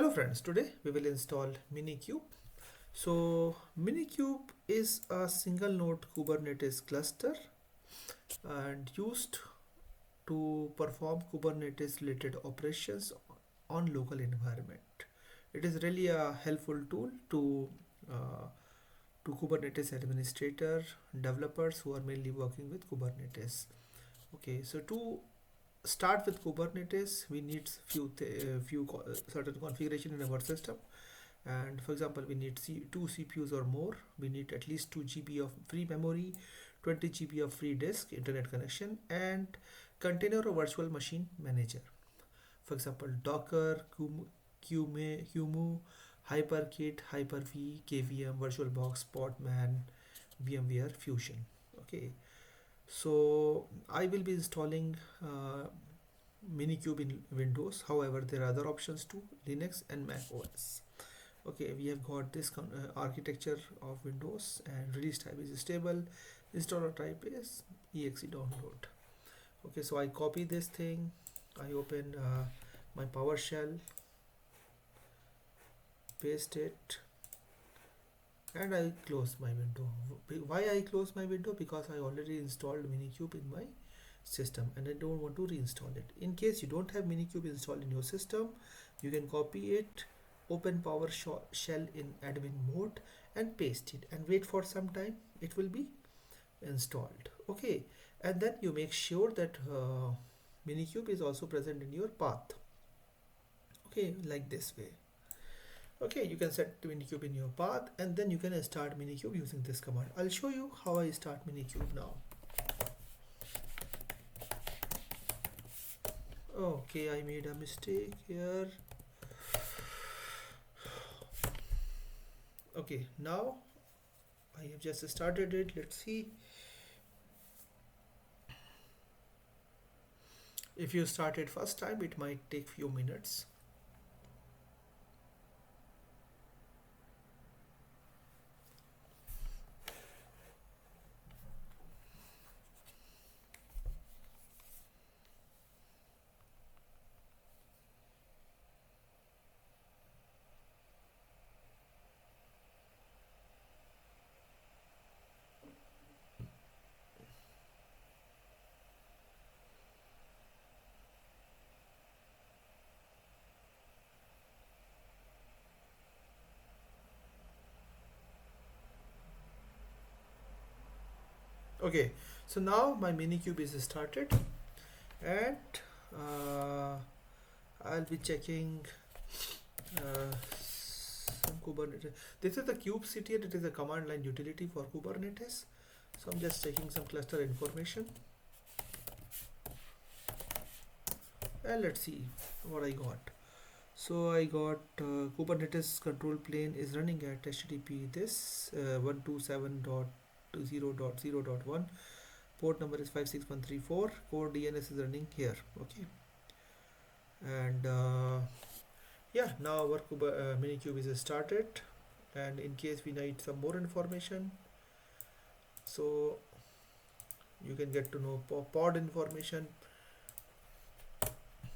Hello friends, today we will install Minikube. So Minikube is a single node Kubernetes cluster and used to perform Kubernetes related operations on local environment. It is really a helpful tool uh, to Kubernetes administrator developers who are mainly working with Kubernetes. Okay, so to start with Kubernetes, we need certain configuration in our system. And for example, we need two CPUs or more. We need at least 2 GB of free memory, 20 GB of free disk, internet connection, and container or virtual machine manager. For example, Docker, Kumu, HyperKit, Hyper-V, KVM, VirtualBox, Podman, VMware, Fusion. Okay, so I will be installing Minikube in Windows. However, there are other options too, Linux and macOS. Okay, we have got this architecture of Windows, and release type is stable, installer type is exe download. Okay, so I copy this thing, I open my PowerShell, paste it, and I close my window. Why I close my window? Because I already installed Minikube in my system and I don't want to reinstall it. In case you don't have Minikube installed in your system, you can copy it, open PowerShell in admin mode and paste it and wait for some time. It will be installed. Okay, and then you make sure that Minikube is also present in your path. Okay, like this way. Okay, you can set Minikube in your path and then you can start Minikube using this command. I'll show you how I start Minikube now. Okay, I made a mistake here. Okay, now I have just started it. Let's see. If you start it first time, it might take few minutes. Okay, so now my Minikube is started and I'll be checking some Kubernetes. This is the kubectl. It is a command line utility for Kubernetes. So I'm just checking some cluster information and let's see what I got. So I got Kubernetes control plane is running at HTTP this 127.0.0.1, port number is 56134, core DNS is running here. Okay, and yeah, now our Minikube is started, and in case we need some more information, so you can get to know pod information.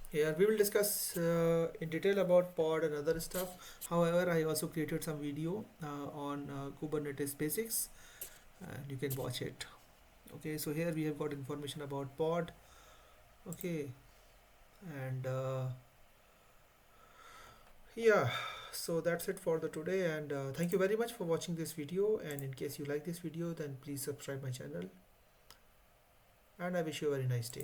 Here we will discuss in detail about pod and other stuff. However, I also created some video on Kubernetes basics and you can watch it. Okay, so here we have got information about pod. Okay, and yeah, so that's it for the today, and thank you very much for watching this video, and in case you like this video, then please subscribe my channel, and I wish you a very nice day.